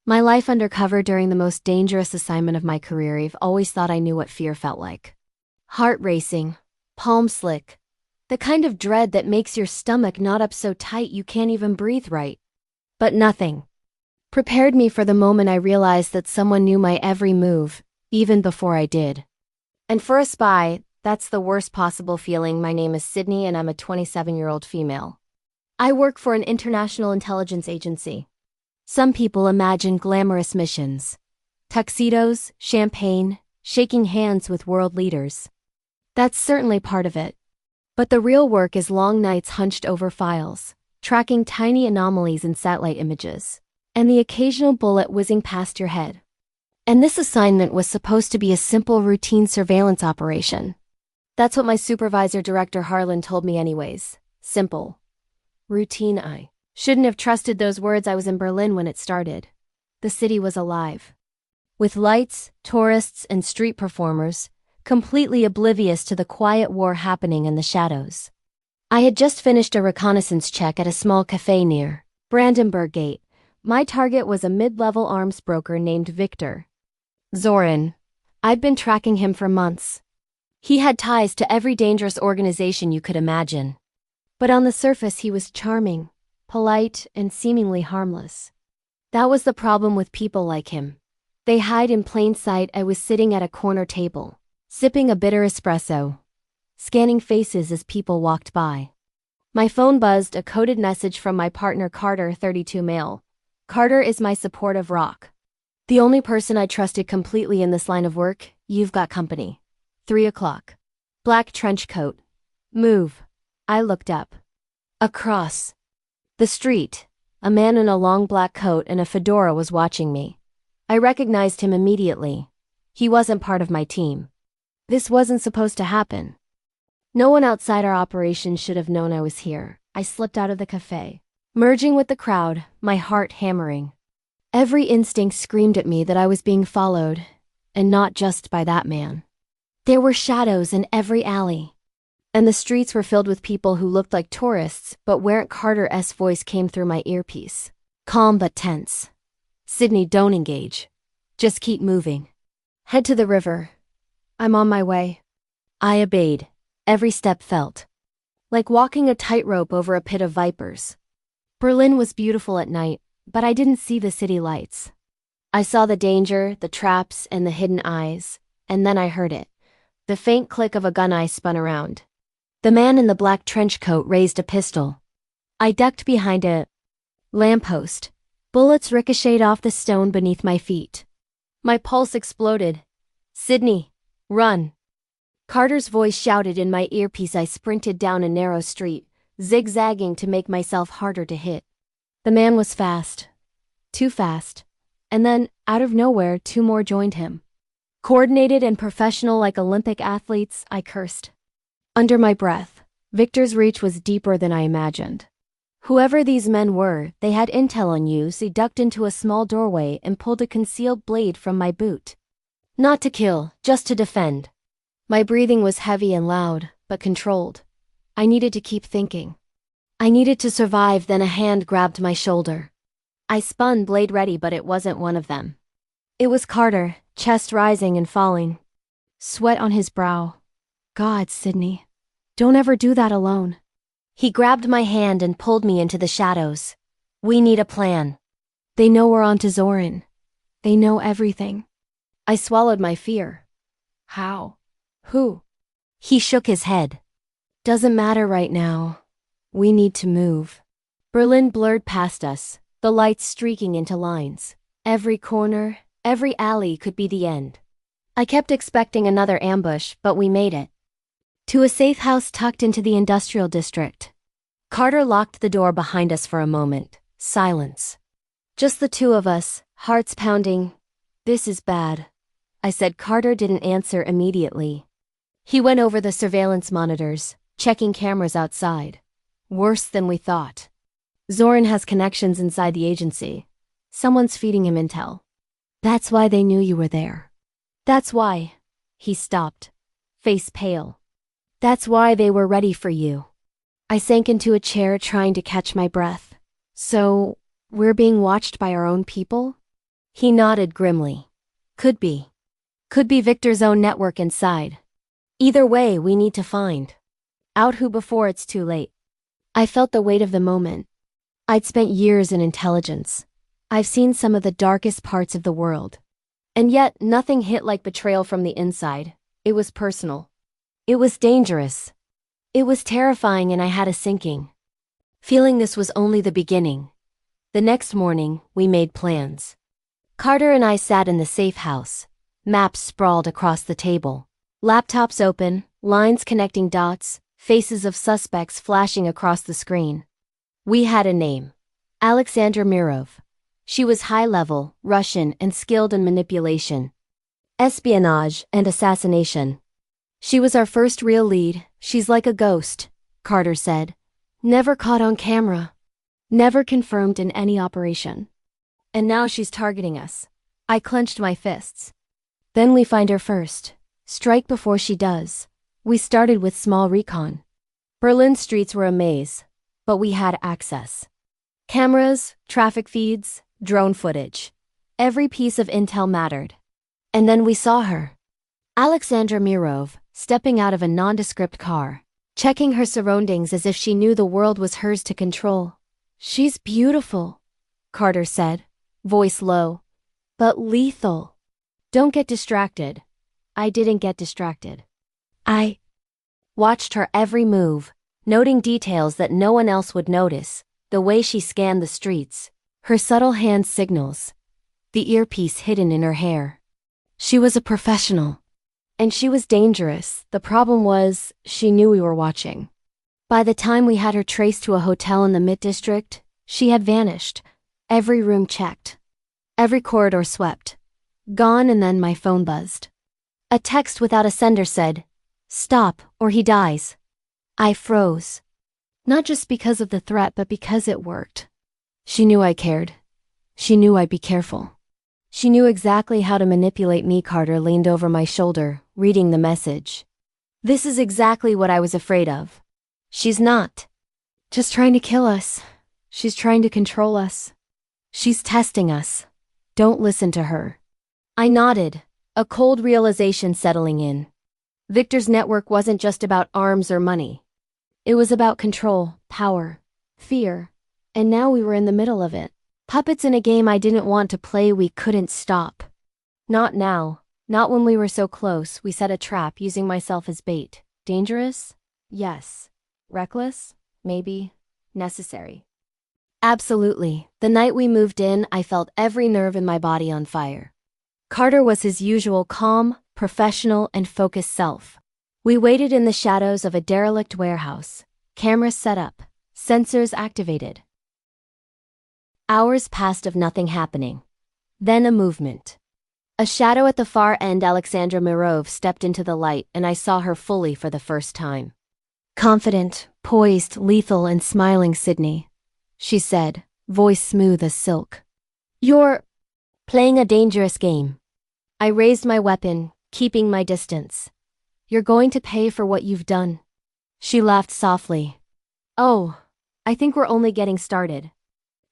My life undercover during the most dangerous assignment of my career. I've always thought I knew what fear felt like. Heart racing, palms slick, the kind of dread that makes your stomach knot up so tight you can't even breathe right. But nothing prepared me for the moment I realized that someone knew my every move, even before I did. And for a spy, that's the worst possible feeling. My name is Sydney and I'm a 27-year-old female. I work for an international intelligence agency. Some people imagine glamorous missions. Tuxedos, champagne, shaking hands with world leaders. That's certainly part of it. But the real work is long nights hunched over files, tracking tiny anomalies in satellite images, and the occasional bullet whizzing past your head. And this assignment was supposed to be a simple routine surveillance operation. That's what my supervisor, Director Harlan, told me anyways. Simple. Routine. I shouldn't have trusted those words. I was in Berlin when it started. The city was alive. With lights, tourists, and street performers, completely oblivious to the quiet war happening in the shadows. I had just finished a reconnaissance check at a small cafe near Brandenburg Gate. My target was a mid-level arms broker named Victor Zorin. I'd been tracking him for months. He had ties to every dangerous organization you could imagine. But on the surface he was charming, polite, and seemingly harmless. That was the problem with people like him. They hide in plain sight. I was sitting at a corner table, sipping a bitter espresso, scanning faces as people walked by. My phone buzzed, a coded message from my partner Carter, 32 male. Carter is my supportive rock. The only person I trusted completely in this line of work. You've got company. 3 o'clock. Black trench coat. Move. I looked up. Across the street, a man in a long black coat and a fedora was watching me. I recognized him immediately. He wasn't part of my team. This wasn't supposed to happen. No one outside our operation should have known I was here. I slipped out of the cafe, merging with the crowd, my heart hammering. Every instinct screamed at me that I was being followed, and not just by that man. There were shadows in every alley, and the streets were filled with people who looked like tourists, but weren't. Carter's voice came through my earpiece, calm but tense. Sydney, don't engage. Just keep moving. Head to the river. I'm on my way. I obeyed. Every step felt like walking a tightrope over a pit of vipers. Berlin was beautiful at night, but I didn't see the city lights. I saw the danger, the traps, and the hidden eyes, and then I heard it. The faint click of a gun. I spun around. The man in the black trench coat raised a pistol. I ducked behind a lamppost. Bullets ricocheted off the stone beneath my feet. My pulse exploded. Sydney, run. Carter's voice shouted in my earpiece. I sprinted down a narrow street, zigzagging to make myself harder to hit. The man was fast. Too fast. And then, out of nowhere, 2 more joined him. Coordinated and professional like Olympic athletes, I cursed. Under my breath, Victor's reach was deeper than I imagined. Whoever these men were, they had intel on you, so he ducked into a small doorway and pulled a concealed blade from my boot. Not to kill, just to defend. My breathing was heavy and loud, but controlled. I needed to keep thinking. I needed to survive. Then a hand grabbed my shoulder. I spun, blade ready, but it wasn't one of them. It was Carter, chest rising and falling, sweat on his brow. God, Sydney, don't ever do that alone. He grabbed my hand and pulled me into the shadows. We need a plan. They know we're onto Zorin. They know everything. I swallowed my fear. How? Who? He shook his head. Doesn't matter right now. We need to move. Berlin blurred past us, the lights streaking into lines. Every corner, every alley could be the end. I kept expecting another ambush, but we made it. To a safe house tucked into the industrial district. Carter locked the door behind us for a moment. Silence. Just the 2 of us, hearts pounding. This is bad, I said. Carter didn't answer immediately. He went over the surveillance monitors, checking cameras outside. Worse than we thought. Zorin has connections inside the agency. Someone's feeding him intel. That's why they knew you were there. That's why. He stopped, face pale. That's why they were ready for you. I sank into a chair trying to catch my breath. So, we're being watched by our own people? He nodded grimly. Could be. Could be Victor's own network inside. Either way, we need to find out who before it's too late. I felt the weight of the moment. I'd spent years in intelligence. I've seen some of the darkest parts of the world. And yet, nothing hit like betrayal from the inside. It was personal. It was dangerous. It was terrifying, and I had a sinking feeling this was only the beginning. The next morning, we made plans. Carter and I sat in the safe house. Maps sprawled across the table. Laptops open, lines connecting dots, faces of suspects flashing across the screen. We had a name. Alexandra Mirov. She was high-level, Russian, and skilled in manipulation, espionage, and assassination. She was our first real lead. She's like a ghost, Carter said. Never caught on camera. Never confirmed in any operation. And now she's targeting us. I clenched my fists. Then we find her first. Strike before she does. We started with small recon. Berlin's streets were a maze, but we had access. Cameras, traffic feeds, drone footage. Every piece of intel mattered. And then we saw her. Alexandra Mirov, stepping out of a nondescript car, checking her surroundings as if she knew the world was hers to control. She's beautiful, Carter said, voice low, but lethal. Don't get distracted. I didn't get distracted. I watched her every move, noting details that no one else would notice, the way she scanned the streets, her subtle hand signals, the earpiece hidden in her hair. She was a professional. And she was dangerous. The problem was, she knew we were watching. By the time we had her traced to a hotel in the Mid-District, she had vanished. Every room checked. Every corridor swept. Gone, and then my phone buzzed. A text without a sender said, "Stop, or he dies." I froze. Not just because of the threat, but because it worked. She knew I cared. She knew I'd be careful. She knew exactly how to manipulate me. Carter leaned over my shoulder, reading the message. This is exactly what I was afraid of. She's not just trying to kill us. She's trying to control us. She's testing us. Don't listen to her. I nodded, a cold realization settling in. Victor's network wasn't just about arms or money. It was about control, power, fear, and now we were in the middle of it. Puppets in a game I didn't want to play. We couldn't stop. Not now. Not when we were so close. We set a trap, using myself as bait. Dangerous? Yes. Reckless? Maybe. Necessary. Absolutely. The night we moved in, I felt every nerve in my body on fire. Carter was his usual calm, professional, and focused self. We waited in the shadows of a derelict warehouse. Cameras set up. Sensors activated. Hours passed of nothing happening. Then a movement. A shadow at the far end. Alexandra Mirov stepped into the light, and I saw her fully for the first time. Confident, poised, lethal, and smiling. "Sydney," she said, voice smooth as silk. "You're playing a dangerous game." I raised my weapon, keeping my distance. "You're going to pay for what you've done." She laughed softly. "Oh, I think we're only getting started."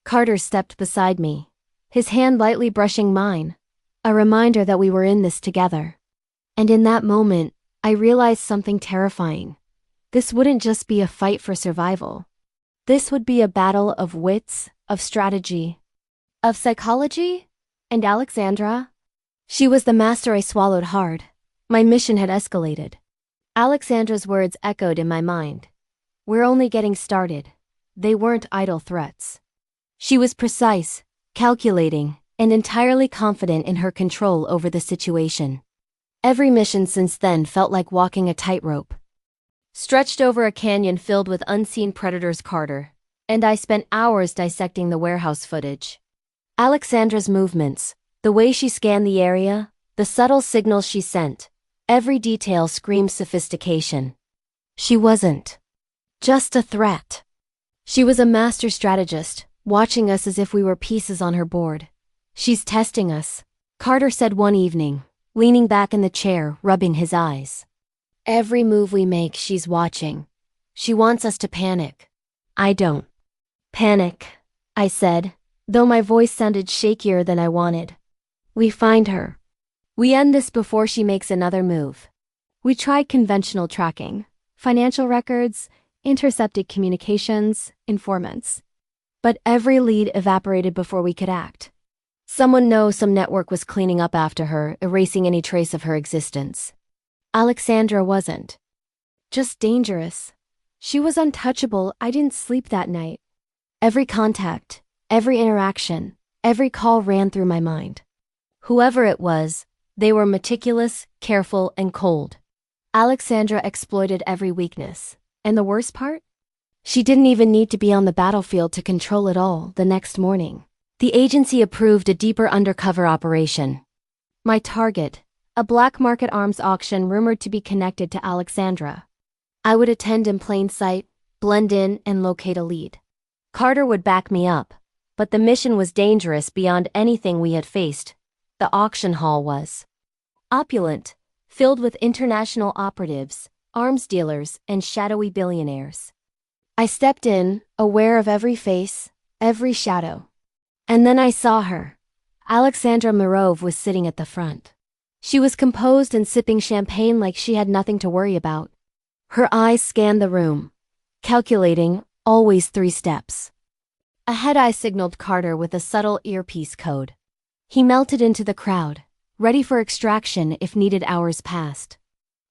Carter stepped beside me, his hand lightly brushing mine, a reminder that we were in this together. And in that moment, I realized something terrifying. This wouldn't just be a fight for survival. This would be a battle of wits, of strategy, of psychology. And Alexandra? She was the master. I swallowed hard. My mission had escalated. Alexandra's words echoed in my mind. We're only getting started. They weren't idle threats. She was precise, calculating, and entirely confident in her control over the situation. Every mission since then felt like walking a tightrope. Stretched over a canyon filled with unseen predators. Carter and I spent hours dissecting the warehouse footage. Alexandra's movements, the way she scanned the area, the subtle signals she sent, every detail screamed sophistication. She wasn't just a threat. She was a master strategist, watching us as if we were pieces on her board. "She's testing us," Carter said one evening, leaning back in the chair, rubbing his eyes. "Every move we make, she's watching. She wants us to panic." "I don't panic," I said, though my voice sounded shakier than I wanted. We find her. We end this before she makes another move. We tried conventional tracking, financial records, intercepted communications, informants. But every lead evaporated before we could act. Someone knows some network was cleaning up after her, erasing any trace of her existence. Alexandra wasn't. Just dangerous. She was untouchable. I didn't sleep that night. Every contact, every interaction, every call ran through my mind. Whoever it was, they were meticulous, careful, and cold. Alexandra exploited every weakness. And the worst part? She didn't even need to be on the battlefield to control it all. The next morning, the agency approved a deeper undercover operation. My target, a black market arms auction rumored to be connected to Alexandra. I would attend in plain sight, blend in, and locate a lead. Carter would back me up, but the mission was dangerous beyond anything we had faced. The auction hall was opulent, filled with international operatives, arms dealers, and shadowy billionaires. I stepped in, aware of every face, every shadow. And then I saw her. Alexandra Mirov was sitting at the front. She was composed and sipping champagne like she had nothing to worry about. Her eyes scanned the room, calculating, always 3 steps. Ahead I signaled Carter with a subtle earpiece code. He melted into the crowd, ready for extraction if needed. Hours passed.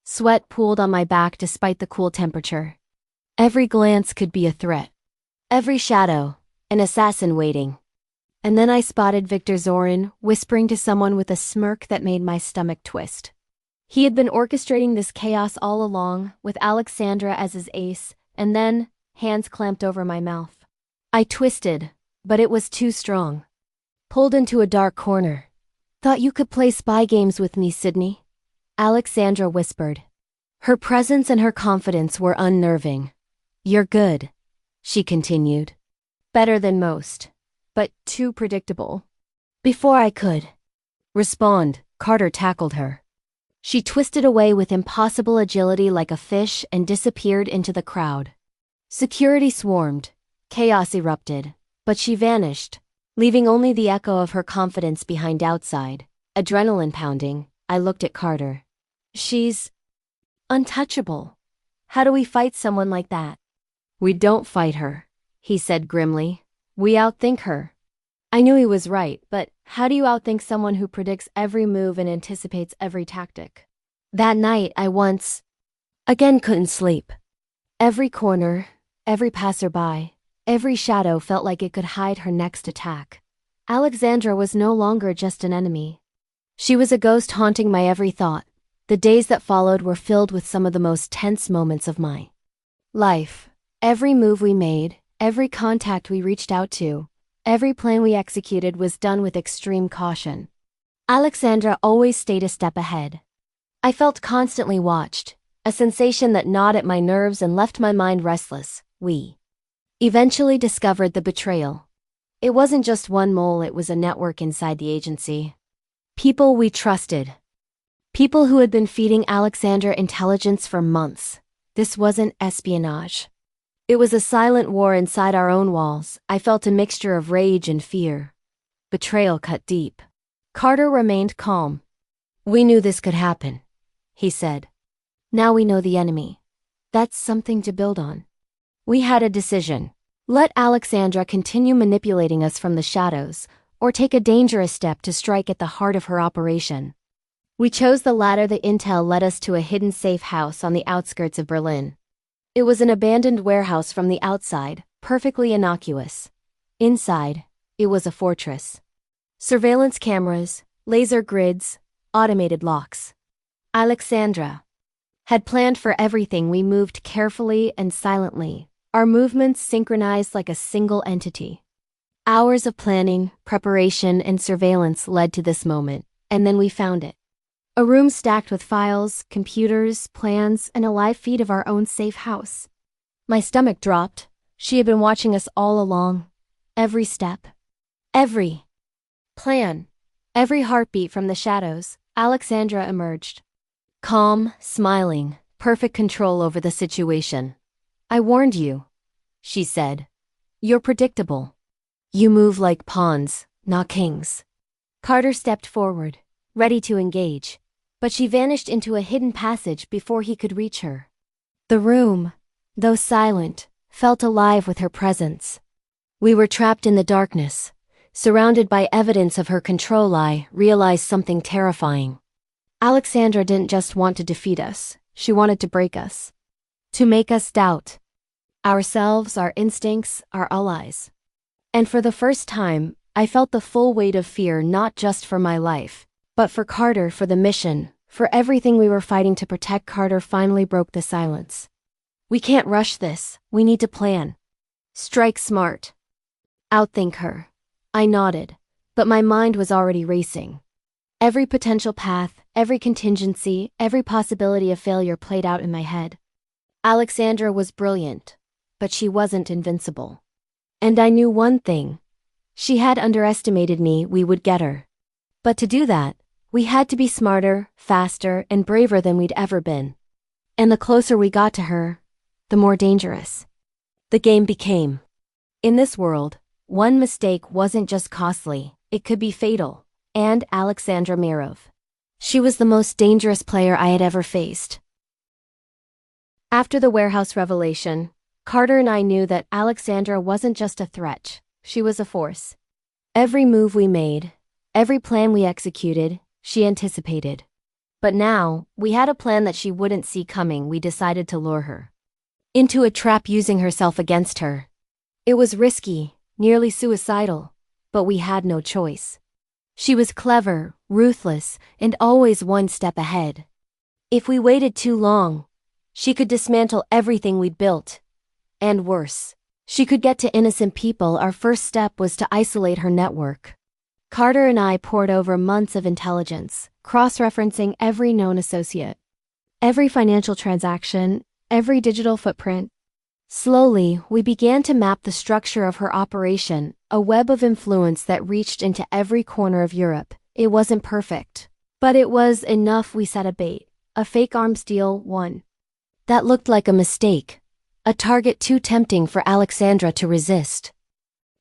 Sweat pooled on my back despite the cool temperature. Every glance could be a threat. Every shadow, an assassin waiting. And then I spotted Victor Zorin whispering to someone with a smirk that made my stomach twist. He had been orchestrating this chaos all along, with Alexandra as his ace, and then, hands clamped over my mouth. I twisted, but it was too strong. Pulled into a dark corner. Thought you could play spy games with me, Sydney? Alexandra whispered. Her presence and her confidence were unnerving. You're good, she continued. Better than most, but too predictable. Before I could respond, Carter tackled her. She twisted away with impossible agility like a fish and disappeared into the crowd. Security swarmed, chaos erupted, but she vanished, leaving only the echo of her confidence behind. Outside, adrenaline pounding, I looked at Carter. She's untouchable. How do we fight someone like that? We don't fight her, he said grimly. We outthink her. I knew he was right, but how do you outthink someone who predicts every move and anticipates every tactic? That night, I once again couldn't sleep. Every corner, every passerby, every shadow felt like it could hide her next attack. Alexandra was no longer just an enemy. She was a ghost haunting my every thought. The days that followed were filled with some of the most tense moments of my life. Every move we made, every contact we reached out to, every plan we executed was done with extreme caution. Alexandra always stayed a step ahead. I felt constantly watched, a sensation that gnawed at my nerves and left my mind restless. We eventually discovered the betrayal. It wasn't just one mole, it was a network inside the agency. People we trusted. People who had been feeding Alexandra intelligence for months. This wasn't espionage. It was a silent war inside our own walls. I felt a mixture of rage and fear. Betrayal cut deep. Carter remained calm. We knew this could happen, he said. Now we know the enemy. That's something to build on. We had a decision. Let Alexandra continue manipulating us from the shadows, or take a dangerous step to strike at the heart of her operation. We chose the latter. The intel led us to a hidden safe house on the outskirts of Berlin. It was an abandoned warehouse from the outside, perfectly innocuous. Inside, it was a fortress. Surveillance cameras, laser grids, automated locks. Alexandra had planned for everything. We moved carefully and silently, our movements synchronized like a single entity. Hours of planning, preparation, and surveillance led to this moment, and then we found it. A room stacked with files, computers, plans, and a live feed of our own safe house. My stomach dropped. She had been watching us all along. Every step. Every plan. Every heartbeat. From the shadows, Alexandra emerged. Calm, smiling, perfect control over the situation. I warned you, she said. You're predictable. You move like pawns, not kings. Carter stepped forward, ready to engage, but she vanished into a hidden passage before he could reach her. The room, though silent, felt alive with her presence. We were trapped in the darkness, surrounded by evidence of her control. I realized something terrifying. Alexandra didn't just want to defeat us, she wanted to break us. To make us doubt ourselves, our instincts, our allies. And for the first time, I felt the full weight of fear, not just for my life, but for Carter, for the mission, for everything we were fighting to protect. Carter finally broke the silence. We can't rush this, we need to plan. Strike smart. Outthink her. I nodded, but my mind was already racing. Every potential path, every contingency, every possibility of failure played out in my head. Alexandra was brilliant, but she wasn't invincible. And I knew one thing. She had underestimated me. We would get her. But to do that, we had to be smarter, faster, and braver than we'd ever been. And the closer we got to her, the more dangerous the game became. In this world, one mistake wasn't just costly, it could be fatal. And Alexandra Mirov. She was the most dangerous player I had ever faced. After the warehouse revelation, Carter and I knew that Alexandra wasn't just a threat, she was a force. Every move we made, every plan we executed, she anticipated. But now, we had a plan that she wouldn't see coming. We decided to lure her into a trap, using herself against her. It was risky, nearly suicidal, but we had no choice. She was clever, ruthless, and always one step ahead. If we waited too long, she could dismantle everything we'd built. And worse, she could get to innocent people. Our first step was to isolate her network. Carter and I pored over months of intelligence, cross-referencing every known associate, every financial transaction, every digital footprint. Slowly, we began to map the structure of her operation, a web of influence that reached into every corner of Europe. It wasn't perfect, but it was enough. We set a bait, a fake arms deal, one that looked like a mistake, a target too tempting for Alexandra to resist.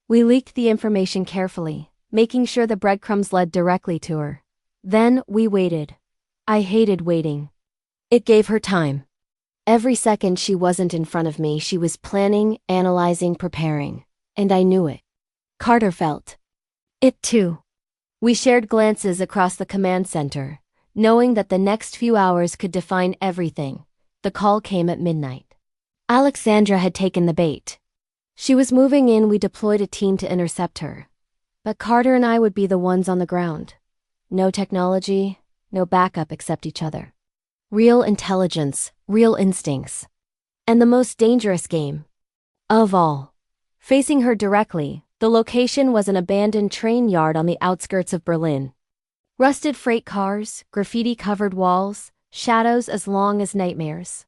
We leaked the information carefully, making sure the breadcrumbs led directly to her. Then we waited. I hated waiting. It gave her time. Every second she wasn't in front of me, she was planning, analyzing, preparing. And I knew it. Carter felt it too. We shared glances across the command center, knowing that the next few hours could define everything. The call came at midnight. Alexandra had taken the bait. She was moving in. We deployed a team to intercept her. But Carter and I would be the ones on the ground. No technology, no backup except each other. Real intelligence, real instincts. And the most dangerous game of all. Facing her directly, the location was an abandoned train yard on the outskirts of Berlin. Rusted freight cars, graffiti-covered walls, shadows as long as nightmares.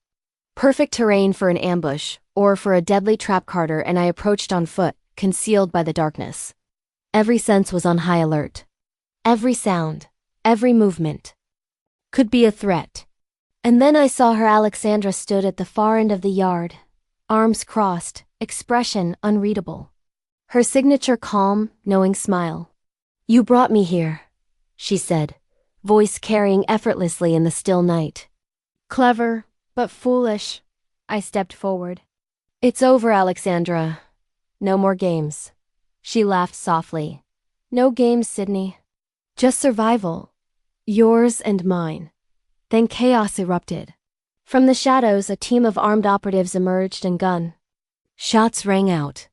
Perfect terrain for an ambush, or for a deadly trap. Carter and I approached on foot, concealed by the darkness. Every sense was on high alert. Every sound, every movement could be a threat. And then I saw her. Alexandra stood at the far end of the yard, arms crossed, expression unreadable. Her signature calm, knowing smile. "You brought me here," she said, voice carrying effortlessly in the still night. Clever, but foolish. I stepped forward. "It's over, Alexandra. No more games." She laughed softly. "No games, Sydney. Just survival. Yours and mine." Then chaos erupted. From the shadows, a team of armed operatives emerged and gun shots rang out.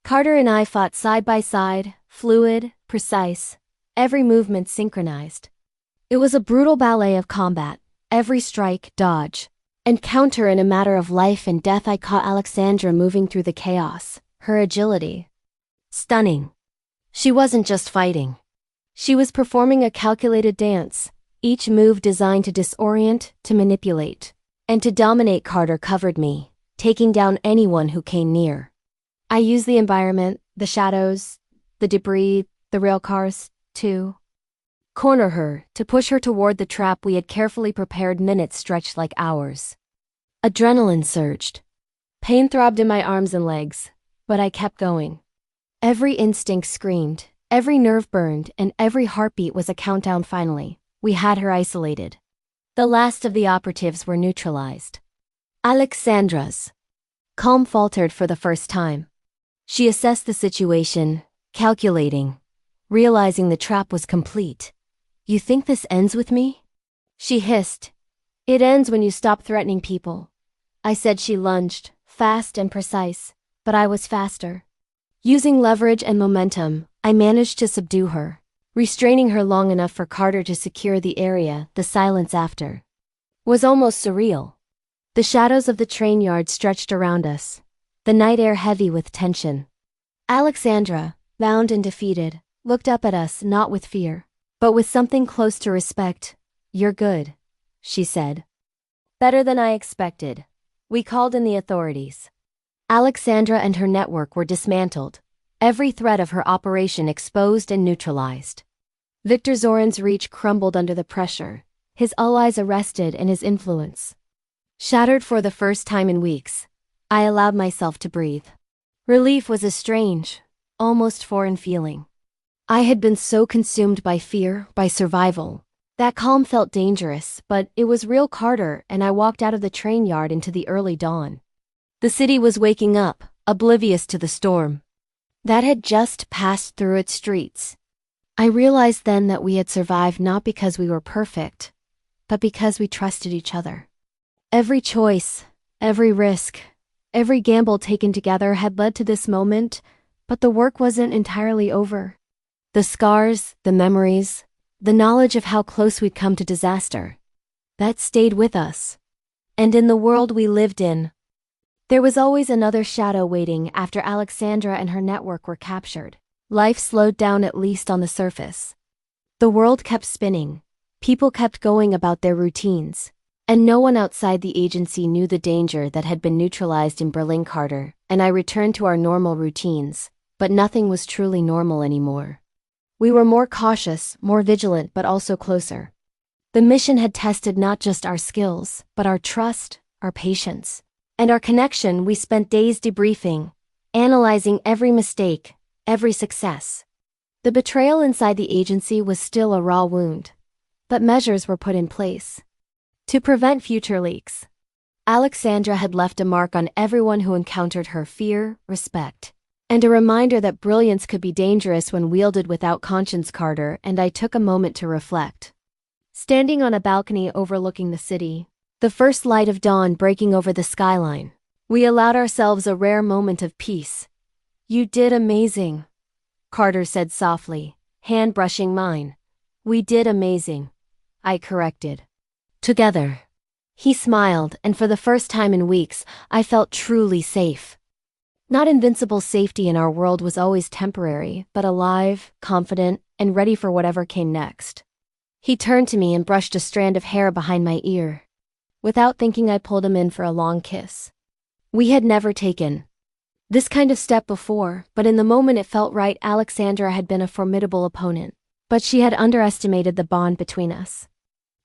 Carter and I fought side by side, fluid, precise, every movement synchronized. It was a brutal ballet of combat, every strike, dodge, and counter in a matter of life and death. I caught Alexandra moving through the chaos, her agility stunning. She wasn't just fighting. She was performing a calculated dance, each move designed to disorient, to manipulate, and to dominate. Carter covered me, taking down anyone who came near. I used the environment, the shadows, the debris, the rail cars, to corner her, to push her toward the trap we had carefully prepared. Minutes stretched like hours. Adrenaline surged. Pain throbbed in my arms and legs, but I kept going. Every instinct screamed, Every nerve burned and every heartbeat was a countdown. Finally, we had her isolated. The last of the operatives were neutralized. Alexandra's calm faltered for the first time. She assessed the situation, calculating, realizing the trap was complete. "You think this ends with me?" she hissed. "It ends when you stop threatening people," I said. She lunged, fast and precise, but I was faster. Using leverage and momentum, I managed to subdue her, restraining her long enough for Carter to secure the area. The silence after was almost surreal. The shadows of the train yard stretched around us, the night air heavy with tension. Alexandra, bound and defeated, looked up at us not with fear, but with something close to respect. "You're good," she said. "Better than I expected." We called in the authorities. Alexandra and her network were dismantled, every thread of her operation exposed and neutralized. Victor Zoran's reach crumbled under the pressure, his allies arrested and his influence shattered. For the first time in weeks, I allowed myself to breathe. Relief was a strange, almost foreign feeling. I had been so consumed by fear, by survival. That calm felt dangerous, but it was real. Carter and I walked out of the train yard into the early dawn. The city was waking up, oblivious to the storm that had just passed through its streets. I realized then that we had survived not because we were perfect, but because we trusted each other. Every choice, every risk, every gamble taken together had led to this moment, but the work wasn't entirely over. The scars, the memories, the knowledge of how close we'd come to disaster, that stayed with us. And in the world we lived in, there was always another shadow waiting. After Alexandra and her network were captured, life slowed down, at least on the surface. The world kept spinning, people kept going about their routines, and no one outside the agency knew the danger that had been neutralized in Berlin. Carter and I returned to our normal routines, but nothing was truly normal anymore. We were more cautious, more vigilant, but also closer. The mission had tested not just our skills, but our trust, our patience, and our connection. We spent days debriefing, analyzing every mistake, every success. The betrayal inside the agency was still a raw wound, but measures were put in place to prevent future leaks. Alexandra had left a mark on everyone who encountered her: fear, respect, and a reminder that brilliance could be dangerous when wielded without conscience. Carter and I took a moment to reflect. Standing on a balcony overlooking the city, the first light of dawn breaking over the skyline, we allowed ourselves a rare moment of peace. "You did amazing," Carter said softly, hand brushing mine. "We did amazing," I corrected. "Together." He smiled, and for the first time in weeks, I felt truly safe. Not invincible. Safety in our world was always temporary, but alive, confident, and ready for whatever came next. He turned to me and brushed a strand of hair behind my ear. Without thinking, I pulled him in for a long kiss. We had never taken this kind of step before, but in the moment it felt right. Alexandra had been a formidable opponent, but she had underestimated the bond between us.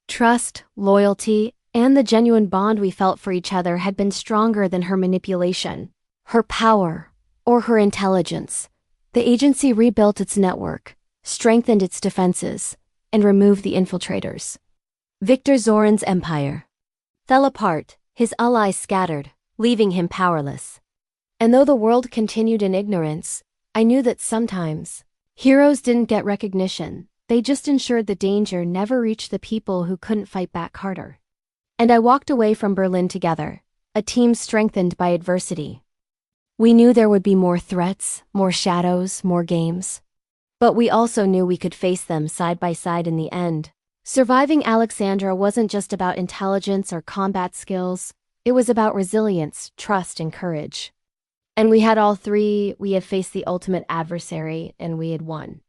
Trust, loyalty, and the genuine bond we felt for each other had been stronger than her manipulation, her power, or her intelligence. The agency rebuilt its network, strengthened its defenses, and removed the infiltrators. Victor Zoran's empire fell apart, his allies scattered, leaving him powerless. And though the world continued in ignorance, I knew that sometimes heroes didn't get recognition, they just ensured the danger never reached the people who couldn't fight back. Carter and I walked away from Berlin together, a team strengthened by adversity. We knew there would be more threats, more shadows, more games. But we also knew we could face them side by side in the end. Surviving Alexandra wasn't just about intelligence or combat skills, it was about resilience, trust, and courage. And we had all three. We had faced the ultimate adversary, and we had won.